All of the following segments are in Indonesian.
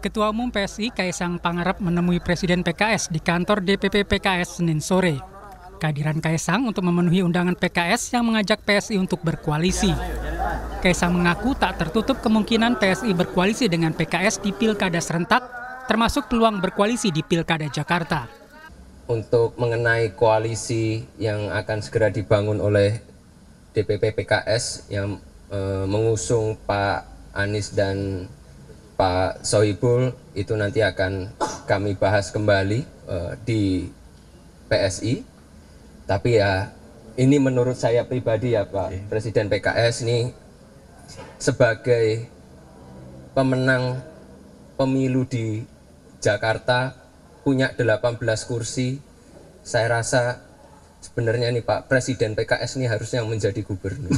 Ketua Umum PSI Kaisang Pangarep menemui Presiden PKS di kantor DPP PKS Senin sore. Kehadiran Kaisang untuk memenuhi undangan PKS yang mengajak PSI untuk berkoalisi. Kaisang mengaku tak tertutup kemungkinan PSI berkoalisi dengan PKS di Pilkada serentak, termasuk peluang berkoalisi di Pilkada Jakarta. Untuk mengenai koalisi yang akan segera dibangun oleh DPP PKS yang mengusung Pak Anies dan Pak Sohibul, itu nanti akan kami bahas kembali di PSI. Tapi ya ini menurut saya pribadi ya Pak Presiden PKS ini sebagai pemenang pemilu di Jakarta punya 18 kursi. Saya rasa sebenarnya nih Pak Presiden PKS ini harusnya yang menjadi gubernur.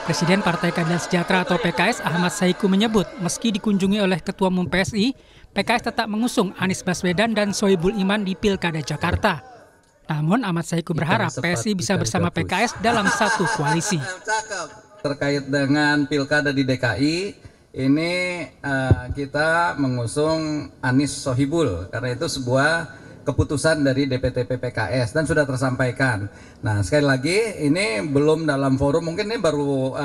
Presiden Partai Keadilan Sejahtera atau PKS Ahmad Saiku menyebut meski dikunjungi oleh Ketua Umum PSI, PKS tetap mengusung Anies Baswedan dan Sohibul Iman di Pilkada Jakarta. Namun Ahmad Saiku berharap PSI bisa bersama PKS dalam satu koalisi. Terkait dengan Pilkada di DKI, ini kita mengusung Anies Sohibul karena itu sebuah keputusan dari DPTP PKS dan sudah tersampaikan. Nah, sekali lagi ini belum dalam forum, mungkin ini baru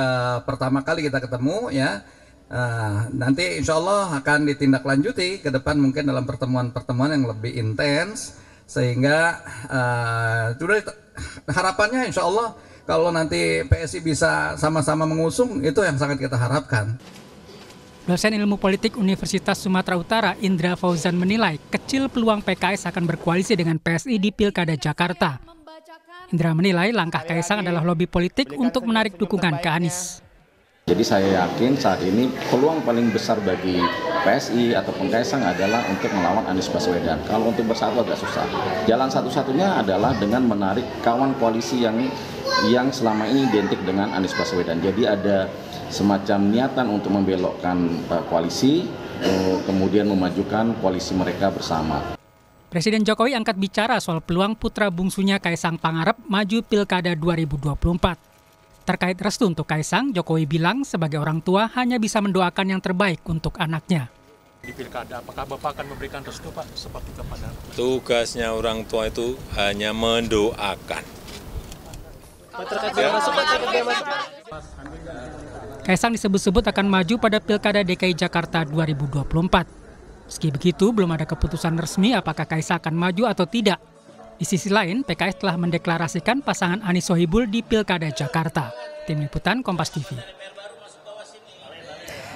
pertama kali kita ketemu ya. Nanti insya Allah akan ditindaklanjuti ke depan mungkin dalam pertemuan-pertemuan yang lebih intens sehingga harapannya insya Allah kalau nanti PSI bisa sama-sama mengusung, itu yang sangat kita harapkan. Dosen Ilmu Politik Universitas Sumatera Utara Indra Fauzan menilai kecil peluang PKS akan berkoalisi dengan PSI di Pilkada Jakarta. Indra menilai langkah Kaisang adalah lobi politik untuk menarik dukungan ke Anies. Jadi saya yakin saat ini peluang paling besar bagi PSI ataupun Kaisang adalah untuk melawan Anies Baswedan. Kalau untuk bersatu agak susah. Jalan satu-satunya adalah dengan menarik kawan koalisi yang selama ini identik dengan Anies Baswedan. Jadi ada semacam niatan untuk membelokkan koalisi, kemudian memajukan koalisi mereka bersama. Presiden Jokowi angkat bicara soal peluang putra bungsunya Kaisang Pangarep maju Pilkada 2024. Terkait restu untuk Kaisang, Jokowi bilang sebagai orang tua hanya bisa mendoakan yang terbaik untuk anaknya. Di Pilkada, apakah Bapak akan memberikan restu Pak seperti kepada? Tugasnya orang tua itu hanya mendoakan. Kaisang disebut-sebut akan maju pada Pilkada DKI Jakarta 2024. Meski begitu, belum ada keputusan resmi apakah Kaisang akan maju atau tidak. Di sisi lain, PKS telah mendeklarasikan pasangan Anies Sohibul di Pilkada Jakarta. Tim Liputan Kompas TV.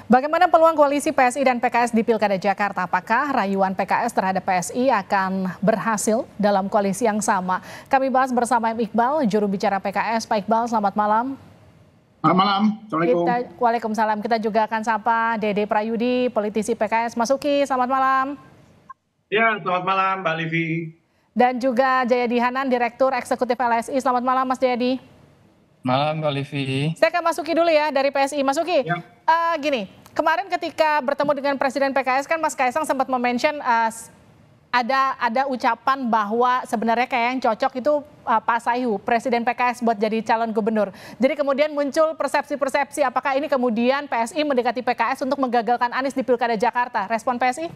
Bagaimana peluang koalisi PSI dan PKS di Pilkada Jakarta? Apakah rayuan PKS terhadap PSI akan berhasil dalam koalisi yang sama? Kami bahas bersama Iqbal, juru bicara PKS. Pak Iqbal, selamat malam. Selamat malam. Assalamualaikum. Waalaikumsalam. Kita juga akan sapa Dede Prayudi, politisi PKS. Mas Uki, selamat malam. Ya, selamat malam Mbak Livi. Dan juga Jayadi Hanan, Direktur Eksekutif LSI. Selamat malam Mas Jayadi. Malam Mbak Livi. Saya ke Mas Uki dulu ya dari PSI. Mas Uki, ya. Gini, kemarin ketika bertemu dengan Presiden PKS kan Mas Kaisang sempat mention ada ucapan bahwa sebenarnya kayak yang cocok itu Pak Saihu, Presiden PKS buat jadi calon gubernur. Jadi kemudian muncul persepsi-persepsi apakah ini kemudian PSI mendekati PKS untuk menggagalkan Anies di Pilkada Jakarta. Respon PSI?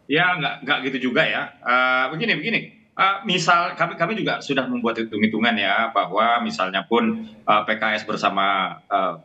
Ya, nggak gitu juga ya. Begini. Misal kami juga sudah membuat hitung-hitungan ya bahwa misalnya pun PKS bersama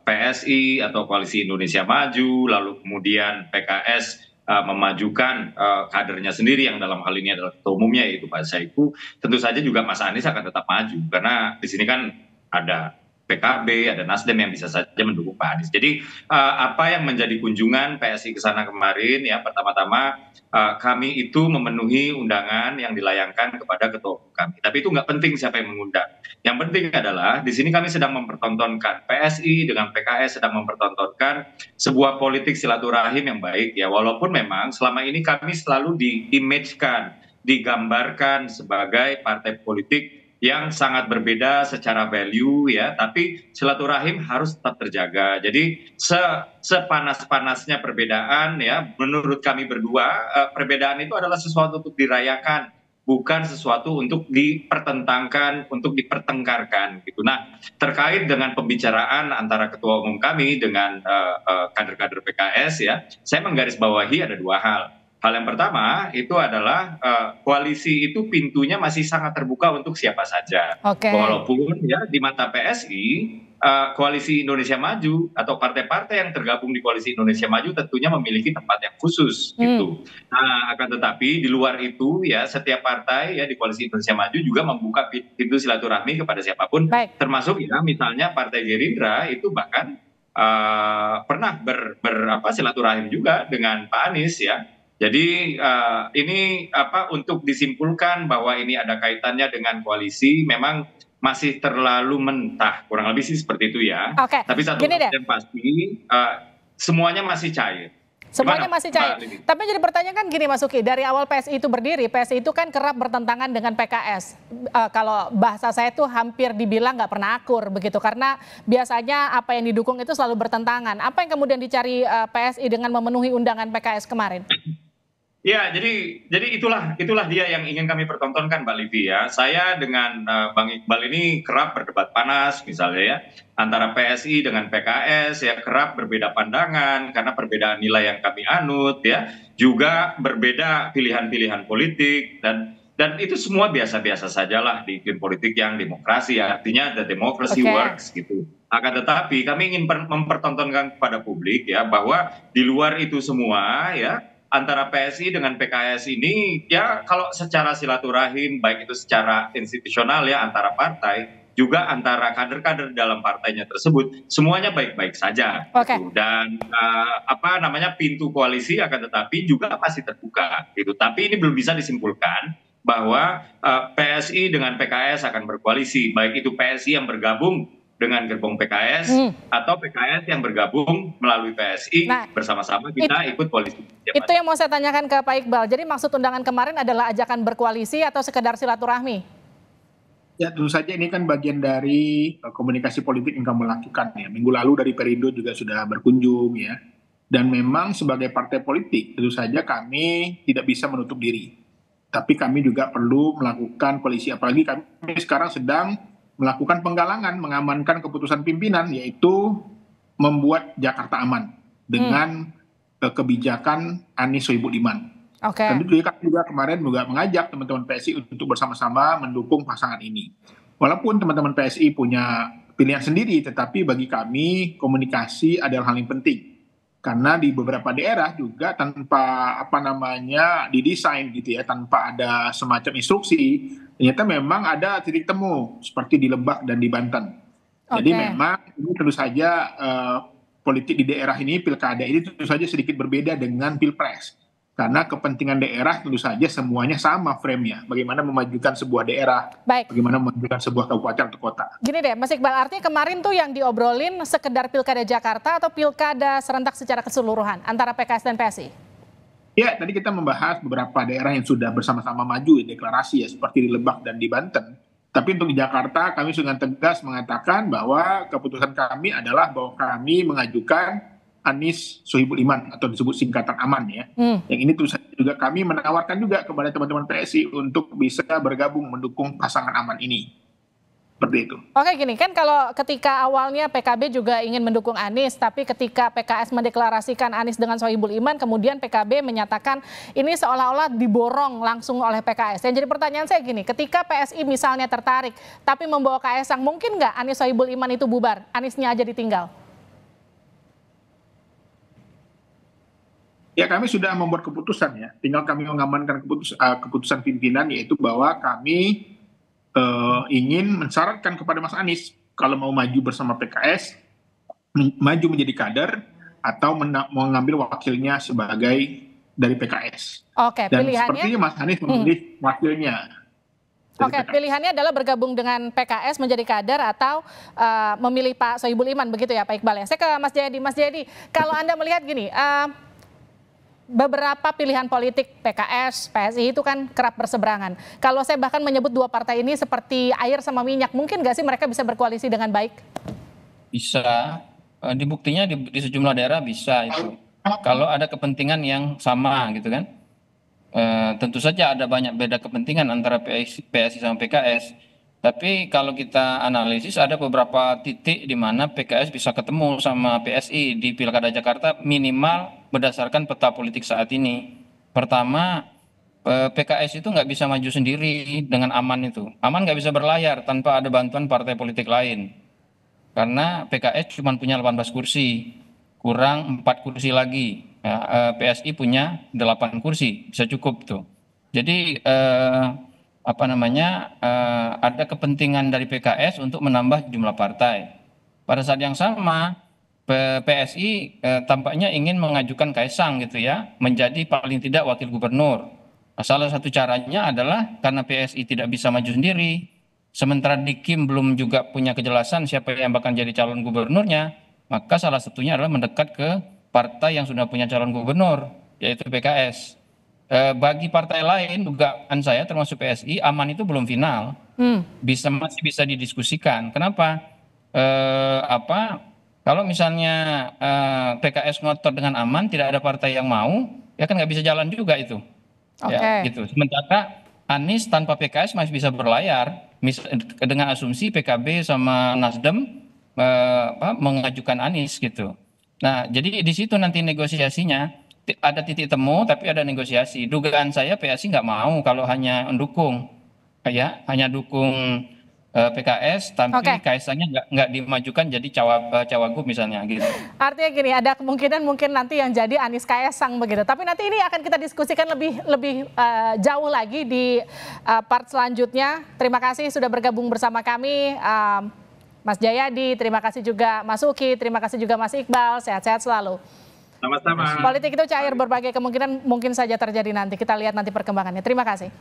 PSI atau Koalisi Indonesia Maju, lalu kemudian PKS memajukan kadernya sendiri yang dalam hal ini adalah ketua umumnya yaitu Pak Saiku, tentu saja juga Mas Anies akan tetap maju karena di sini kan ada PKB, ada Nasdem yang bisa saja mendukung Pak Anies. Jadi apa yang menjadi kunjungan PSI ke sana kemarin ya pertama-tama kami itu memenuhi undangan yang dilayangkan kepada ketua umum kami. Tapi itu nggak penting siapa yang mengundang. Yang penting adalah di sini kami sedang mempertontonkan PSI dengan PKS sedang mempertontonkan sebuah politik silaturahim yang baik ya. Walaupun memang selama ini kami selalu di-image-kan, digambarkan sebagai partai politik yang sangat berbeda secara value ya, tapi silaturahim harus tetap terjaga. Jadi sepanas-panasnya perbedaan ya, menurut kami berdua perbedaan itu adalah sesuatu untuk dirayakan bukan sesuatu untuk dipertentangkan, untuk dipertengkarkan gitu. Nah, terkait dengan pembicaraan antara ketua umum kami dengan kader-kader PKS ya, saya menggarisbawahi ada dua hal. Hal yang pertama itu adalah koalisi itu pintunya masih sangat terbuka untuk siapa saja. Walaupun ya di mata PSI koalisi Indonesia Maju atau partai-partai yang tergabung di koalisi Indonesia Maju tentunya memiliki tempat yang khusus gitu. Nah, akan tetapi di luar itu ya setiap partai ya di koalisi Indonesia Maju juga membuka pintu silaturahmi kepada siapapun, termasuk ya misalnya Partai Gerindra itu bahkan pernah silaturahim juga dengan Pak Anies ya. Jadi ini untuk disimpulkan bahwa ini ada kaitannya dengan koalisi memang masih terlalu mentah, kurang lebih sih seperti itu ya. Tapi satu yang pasti semuanya masih cair. Semuanya masih cair. Tapi jadi pertanyaan kan gini Mas Uki, dari awal PSI itu berdiri, PSI itu kan kerap bertentangan dengan PKS. Kalau bahasa saya itu hampir dibilang nggak pernah akur begitu, karena biasanya apa yang didukung itu selalu bertentangan. Apa yang kemudian dicari PSI dengan memenuhi undangan PKS kemarin? Ya, jadi itulah dia yang ingin kami pertontonkan, Mbak Livi ya. Saya dengan Bang Iqbal ini kerap berdebat panas misalnya ya, antara PSI dengan PKS ya, kerap berbeda pandangan karena perbedaan nilai yang kami anut ya, juga berbeda pilihan-pilihan politik dan itu semua biasa-biasa sajalah di iklim politik yang demokrasi ya, artinya the democracy works gitu. Akan tetapi kami ingin mempertontonkan kepada publik ya bahwa di luar itu semua ya, antara PSI dengan PKS ini ya kalau secara silaturahim baik itu secara institusional ya antara partai juga antara kader-kader dalam partainya tersebut semuanya baik-baik saja gitu. Dan pintu koalisi akan tetapi juga masih terbuka gitu. Tapi ini belum bisa disimpulkan bahwa PSI dengan PKS akan berkoalisi, baik itu PSI yang bergabung dengan gerbong PKS atau PKS yang bergabung melalui PSI bersama-sama kita ikut koalisi. Itu yang mau saya tanyakan ke Pak Iqbal. Jadi maksud undangan kemarin adalah ajakan berkoalisi atau sekedar silaturahmi? Ya tentu saja ini kan bagian dari komunikasi politik yang kami lakukan ya. Minggu lalu dari Perindo juga sudah berkunjung ya. Dan memang sebagai partai politik tentu saja kami tidak bisa menutup diri. Tapi kami juga perlu melakukan koalisi, apalagi kami sekarang sedang melakukan penggalangan, mengamankan keputusan pimpinan, yaitu membuat Jakarta aman dengan kebijakan Anies Sohibul Iman. Tentu juga kemarin juga mengajak teman-teman PSI untuk bersama-sama mendukung pasangan ini. Walaupun teman-teman PSI punya pilihan sendiri, tetapi bagi kami komunikasi adalah hal yang penting. Karena di beberapa daerah juga tanpa didesain gitu ya, tanpa ada semacam instruksi, ternyata memang ada titik temu seperti di Lebak dan di Banten. Jadi memang ini tentu saja politik di daerah ini, pilkada ini tentu saja sedikit berbeda dengan pilpres. Karena kepentingan daerah tentu saja semuanya sama frame-nya. Bagaimana memajukan sebuah daerah, bagaimana memajukan sebuah kabupaten atau kota. Gini deh, Mas Iqbal, artinya kemarin tuh yang diobrolin sekedar pilkada Jakarta atau pilkada serentak secara keseluruhan antara PKS dan PSI? Ya, tadi kita membahas beberapa daerah yang sudah bersama-sama maju deklarasi ya, seperti di Lebak dan di Banten. Tapi untuk di Jakarta kami dengan tegas mengatakan bahwa keputusan kami adalah bahwa kami mengajukan Anies Sohibul Iman atau disebut singkatan AMAN ya. Yang ini tentu saja juga kami menawarkan juga kepada teman-teman PSI untuk bisa bergabung mendukung pasangan AMAN ini. Seperti itu. Oke, gini kan, kalau ketika awalnya PKB juga ingin mendukung Anies, tapi ketika PKS mendeklarasikan Anies dengan Sohibul Iman, kemudian PKB menyatakan ini seolah-olah diborong langsung oleh PKS. Yang jadi pertanyaan saya gini, ketika PSI misalnya tertarik tapi membawa Kaesang, mungkin nggak Anies Sohibul Iman itu bubar, Aniesnya aja ditinggal? Ya, kami sudah membuat keputusan ya, tinggal kami mengamankan keputusan pimpinan, yaitu bahwa kami ingin mensyaratkan kepada Mas Anies kalau mau maju bersama PKS, maju menjadi kader atau mengambil wakilnya sebagai dari PKS. Dan pilihannya sepertinya Mas Anies memilih wakilnya. Pilihannya adalah bergabung dengan PKS menjadi kader atau memilih Pak Sohibul Iman, begitu ya Pak Iqbal ya. Saya ke Mas Jayadi. Mas Jayadi, kalau Anda melihat gini, beberapa pilihan politik PKS, PSI itu kan kerap berseberangan. Kalau saya bahkan menyebut dua partai ini seperti air sama minyak, mungkin nggak sih mereka bisa berkoalisi dengan baik? Bisa, dibuktinya di sejumlah daerah bisa itu. Kalau ada kepentingan yang sama gitu kan. Tentu saja ada banyak beda kepentingan antara PSI sama PKS. Tapi kalau kita analisis ada beberapa titik di mana PKS bisa ketemu sama PSI di Pilkada Jakarta minimal berdasarkan peta politik saat ini. Pertama, PKS itu nggak bisa maju sendiri dengan aman itu. Aman nggak bisa berlayar tanpa ada bantuan partai politik lain. Karena PKS cuma punya 18 kursi, kurang 4 kursi lagi. Ya, PSI punya 8 kursi, bisa cukup tuh. Jadi ada kepentingan dari PKS untuk menambah jumlah partai. Pada saat yang sama PSI tampaknya ingin mengajukan Kaisang gitu ya menjadi paling tidak wakil gubernur. Nah, salah satu caranya adalah karena PSI tidak bisa maju sendiri, sementara Dikim belum juga punya kejelasan siapa yang bakal jadi calon gubernurnya, maka salah satunya adalah mendekat ke partai yang sudah punya calon gubernur, yaitu PKS. Bagi partai lain, dugaan saya termasuk PSI, aman itu belum final, masih bisa didiskusikan. Kenapa? Kalau misalnya PKS ngotot dengan aman, tidak ada partai yang mau, ya kan nggak bisa jalan juga itu. Ya, gitu. Sementara Anies tanpa PKS masih bisa berlayar, dengan asumsi PKB sama Nasdem mengajukan Anies gitu. Nah, jadi di situ nanti negosiasinya. Ada titik temu tapi ada negosiasi. Dugaan saya PSI nggak mau kalau hanya mendukung, hanya dukung PKS, tapi Kaisangnya nggak dimajukan jadi cawagup misalnya gitu. Artinya gini, ada kemungkinan mungkin nanti yang jadi Anies Kaisang begitu. Tapi nanti ini akan kita diskusikan lebih jauh lagi di part selanjutnya. Terima kasih sudah bergabung bersama kami. Mas Jayadi, terima kasih juga Mas Uki, terima kasih juga Mas Iqbal. Sehat-sehat selalu. Sama-sama. Politik itu cair, berbagai kemungkinan mungkin saja terjadi nanti. Kita lihat nanti perkembangannya. Terima kasih.